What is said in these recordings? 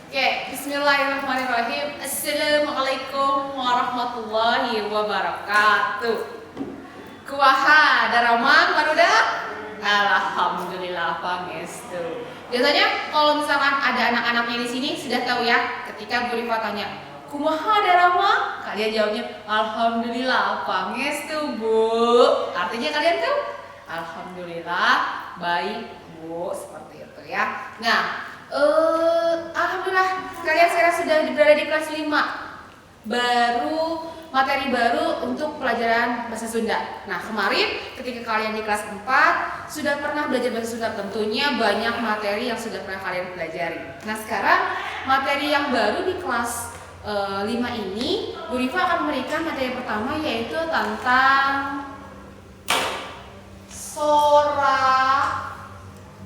Oke, bismillahirrahmanirrahim. Assalamualaikum warahmatullahi wabarakatuh. Kuaha daramang manudak. Alhamdulillah pangestu. Biasanya kalau misalkan ada anak-anaknya di sini sudah tahu ya, ketika Bu Rifa tanya, "Kumaha daramang?" Kalian jawabnya, "Alhamdulillah pangestu, Bu." Artinya kalian tahu? Alhamdulillah baik, Bu, seperti itu ya. Nah, alhamdulillah kalian sekarang sudah berada di kelas 5. Materi baru untuk pelajaran bahasa Sunda. Nah, kemarin ketika kalian di kelas 4 sudah pernah belajar bahasa Sunda, tentunya banyak materi yang sudah pernah kalian pelajari. Nah, sekarang materi yang baru di kelas 5 ini, Bu Rifa akan memberikan materi pertama, yaitu tentang sora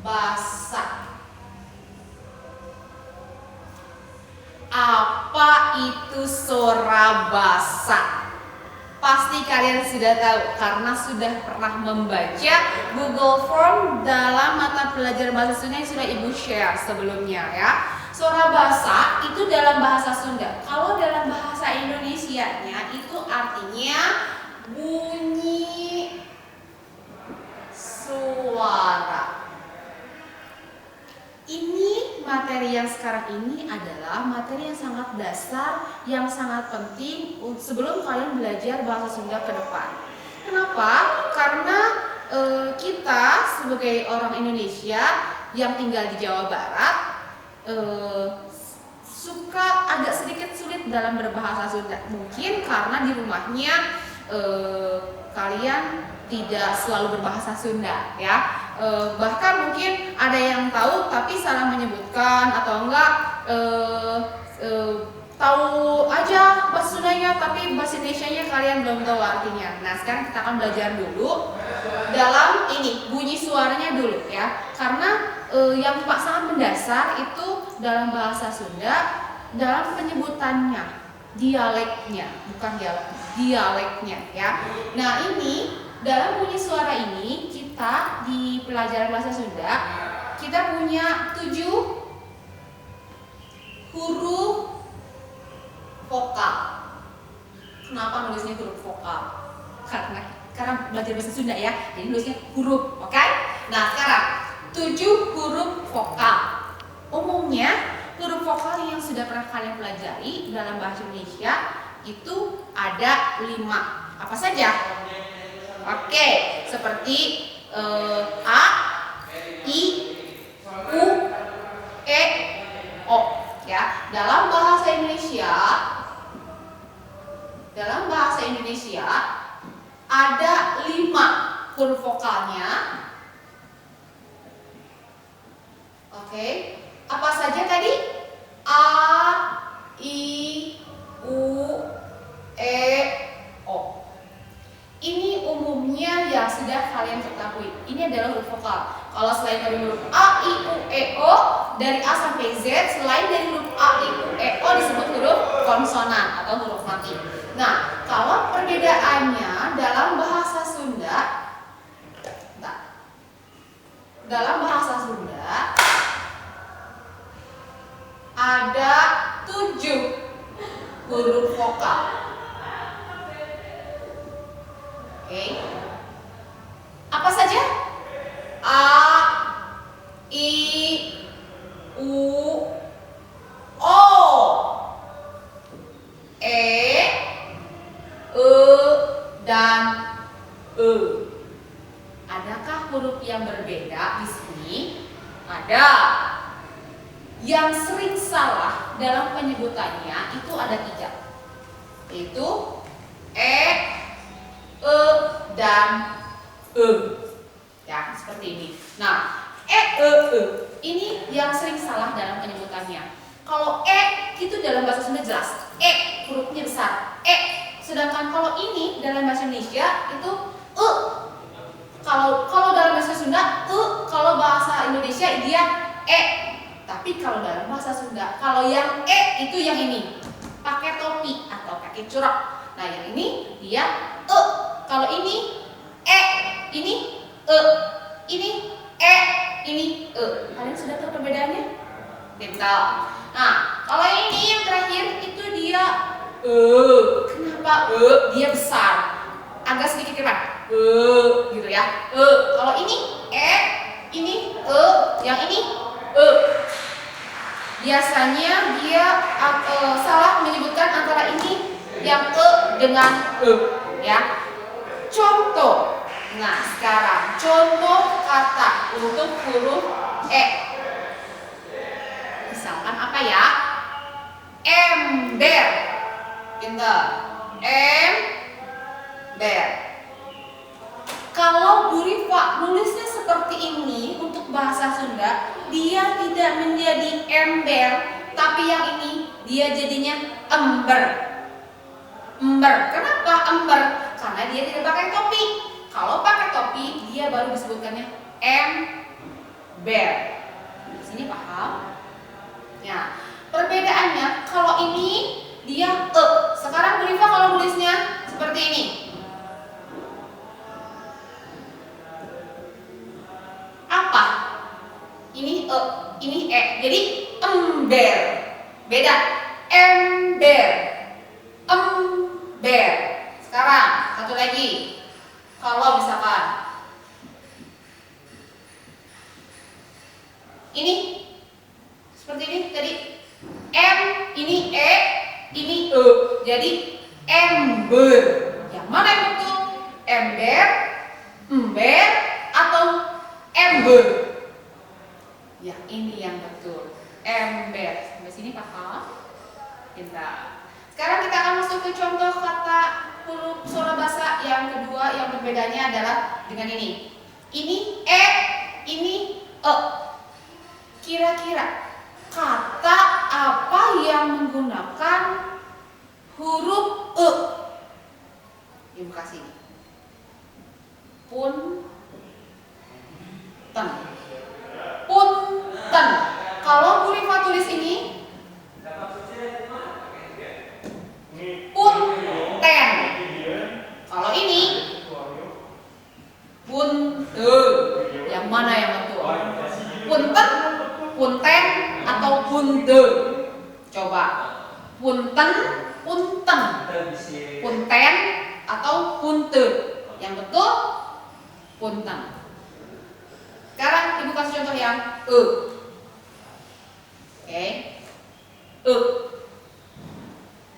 basa. Apa itu sora basa? Pasti kalian sudah tahu karena sudah pernah membaca Google Form dalam mata pelajaran bahasa Sunda yang sudah Ibu share sebelumnya ya. Sora basa itu dalam bahasa Sunda. Kalau dalam bahasa Indonesianya itu artinya bunyi suara. Ini materi yang sekarang ini adalah materi yang sangat dasar, yang sangat penting sebelum kalian belajar bahasa Sunda ke depan. Kenapa? Karena kita sebagai orang Indonesia yang tinggal di Jawa Barat suka agak sedikit sulit dalam berbahasa Sunda. Mungkin karena di rumahnya kalian tidak selalu berbahasa Sunda ya. Bahkan mungkin ada yang tahu tapi salah menyebutkan, atau enggak tahu aja bahasa Sundanya tapi bahasa Indonesianya kalian belum tahu artinya. Nah, sekarang kita akan belajar dulu dalam ini bunyi suaranya dulu ya, karena yang sangat mendasar itu dalam bahasa Sunda dalam penyebutannya, dialeknya, bukan dialeknya ya. Nah, ini dalam bunyi suara ini kita di pelajaran bahasa Sunda kita punya 7 huruf vokal. Kenapa nulisnya huruf vokal? Karena belajar bahasa Sunda ya, jadi nulisnya huruf, oke? Nah, sekarang 7 huruf vokal. Umumnya huruf vokal yang sudah pernah kalian pelajari dalam bahasa Indonesia itu ada 5. Apa saja? Oke, seperti A, I, U, E, O ya. Dalam bahasa Indonesia ada 5 huruf vokalnya. Oke. Apa saja tadi? A, I, U, E, O. Ini umumnya yang sudah kalian ketahui. Ini adalah huruf vokal. Kalau selain dari huruf A, I, U, E, O, dari A sampai Z, selain dari huruf A, I, U, E, O disebut huruf konsonan atau huruf mati. Nah, kalau perbedaannya dalam bahasa Sunda, ada 7 huruf vokal. Oke. Apa saja? A, I, U, O, E, dan E. Adakah huruf yang berbeda di sini? Ada. Yang sering salah dalam penyebutannya itu ada 3. Yaitu E, dan E. Ya, seperti ini. Nah, ini yang sering salah dalam penyebutannya. Kalau itu dalam bahasa Sunda jelas, hurufnya besar, Sedangkan kalau ini dalam bahasa Indonesia itu Kalau dalam bahasa Sunda kalau bahasa Indonesia dia Tapi kalau dalam bahasa Sunda, kalau yang itu yang ini, pakai topi atau pakai curok. Nah, yang ini dia Kalau ini ini ini ini Kalian sudah tahu perbedaannya? Pintar. Nah, kalau ini yang terakhir itu dia kenapa dia besar, agak sedikit ke depan gitu ya. Kalau ini ini yang ini biasanya dia salah menyebutkan antara ini yang dengan ya. Contoh. Nah, sekarang contoh kata untuk huruf misalkan apa ya? Ember. Pintar. Ember. Kalau Bu Rifa nulisnya seperti ini untuk bahasa Sunda, dia tidak menjadi ember, tapi yang ini dia jadinya ember. Ember. Kenapa ember? Karena dia tidak pakai topi. Kalau pakai topi, dia baru disebutkannya ember. Di sini paham? Ya. Perbedaannya, kalau ini dia Sekarang Bu Rifa kalau nulisnya seperti ini. Apa? Ini ini Jadi ember. Beda. Ember. Ember. Sekarang satu lagi. Kalau misalkan ini seperti ini tadi ini ini jadi ember. Yang mana yang betul? Ember, ember atau ember? Ya, ini yang betul. Ember. Sampai sini paham? Pintar. Sekarang kita akan masuk ke contoh kata huruf suara bahasa yang kedua, yang perbedaannya adalah dengan ini. Ini ini Kira-kira kata apa yang menggunakan huruf Ibu kasih. Punten. Punten. Kalau Bu Rifa tulis ini punten. Kalau ini punten. Yang mana yang betul? Punten, punten atau punten? Coba. Punten, punten. Punten atau punten? Yang betul punten. Sekarang Ibu kasih contoh yang Oke.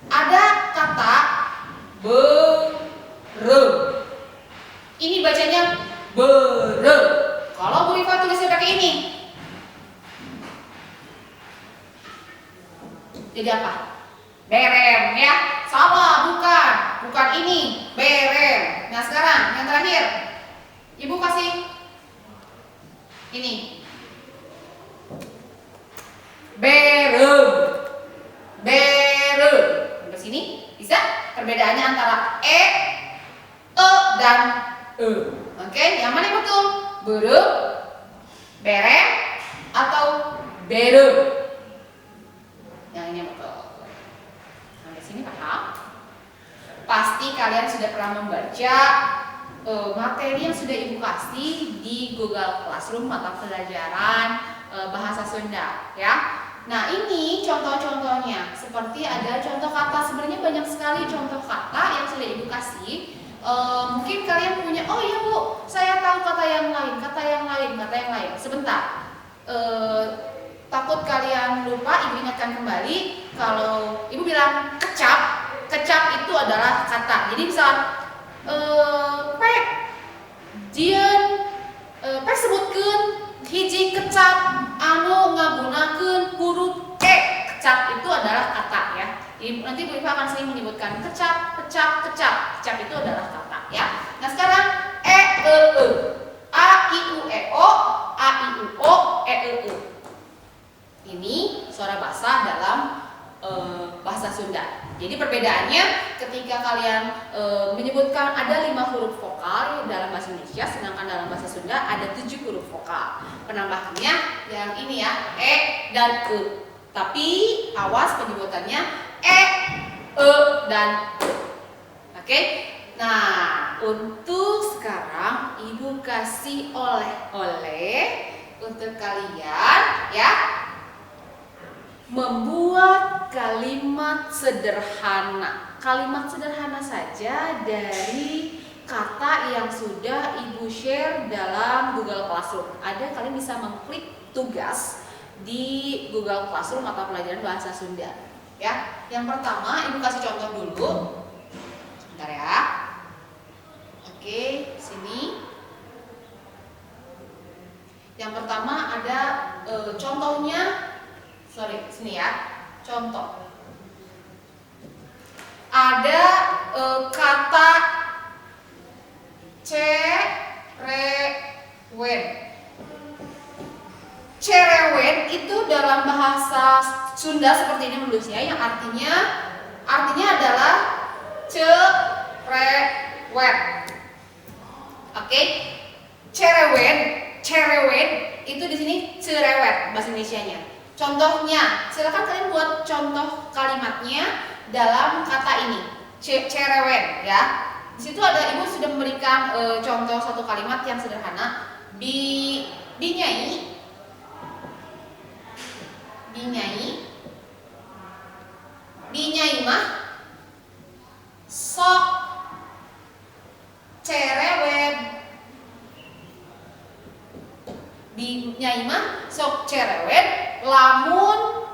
Ada kata bere. Ini bacanya bere. Kalau Bu Rifa tulisnya pakai ini, jadi apa? Berem ya. Salah, bukan ini. Berem. Nah, sekarang yang terakhir. Ibu kasih ini. Berem. Berem. Sampai sini bisa? Perbedaannya antara dan Oke, yang mana yang betul? Berem, berem atau berem? Yang ini betul. Sampai sini paham? Pasti kalian sudah pernah membaca materi yang sudah Ibu kasih di Google Classroom mata pelajaran bahasa Sunda ya. Nah, ini contoh-contohnya. Seperti ada contoh kata, sebenarnya banyak sekali contoh kata yang sudah Ibu kasih. Mungkin kalian punya, oh iya Bu, saya tahu kata yang lain. Sebentar, takut kalian lupa, Ibu ingatkan kembali. Kalau Ibu bilang kecap itu adalah kata. Jadi misal pek jieun pek sebutkeun hiji kecap anu ngagunakeun huruf kecap itu adalah kata ya. Nanti Bu Rifa akan sering menyebutkan kecap. Kecap itu adalah kata ya. Nah, sekarang a i u e o ini suara bahasa dalam bahasa Sunda. Jadi perbedaannya ketika kalian menyebutkan ada 5 huruf vokal dalam bahasa Indonesia, sedangkan dalam bahasa Sunda ada 7 huruf vokal. Penambahannya yang ini ya, dan Tapi awas penyebutannya dan Oke. Nah, untuk sekarang Ibu kasih oleh-oleh untuk kalian ya. membuat kalimat sederhana. Kalimat sederhana saja dari kata yang sudah Ibu share dalam Google Classroom. Kalian bisa mengklik tugas di Google Classroom mata pelajaran bahasa Sunda. Ya, yang pertama Ibu kasih contoh dulu. Sebentar ya. Oke, sini. Yang pertama ada contohnya. Sini ya. Contoh. Ada kata cerewet. Cerewet itu dalam bahasa Sunda seperti ini menulisnya, yang artinya adalah cerewet. Oke. Cerewet itu di sini cerewet bahasa Indonesianya. Contohnya, silakan kalian buat contoh kalimatnya dalam kata ini, cerewet ya. Di situ ada Ibu sudah memberikan contoh satu kalimat yang sederhana. Binyai mah sok cerewet. Binyai mah sok cerewet lamun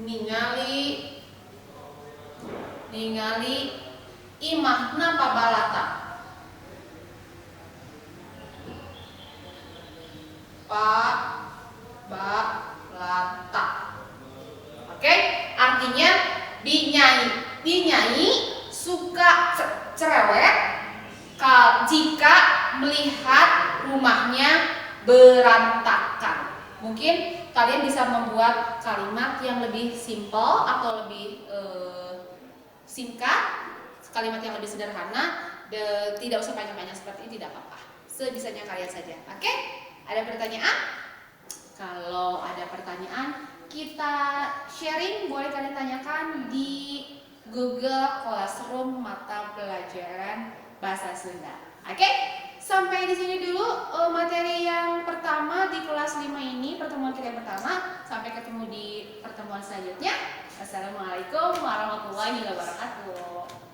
ningali imahna pabalata. Pabalata. Oke, artinya binyai suka cerewet jika melihat rumahnya berantakan. Mungkin kalian bisa membuat kalimat yang lebih simple atau lebih singkat, kalimat yang lebih sederhana, tidak usah panjang-panjang seperti ini, tidak apa-apa. Sebisanya kalian saja. Oke? Ada pertanyaan? Kalau ada pertanyaan, kita sharing, boleh kalian tanyakan di Google Classroom mata pelajaran bahasa Sunda. Oke? Sampai di sini dulu materi yang pertama di kelas 5 ini, pertemuan kita yang pertama. Sampai ketemu di pertemuan selanjutnya. Assalamualaikum warahmatullahi wabarakatuh.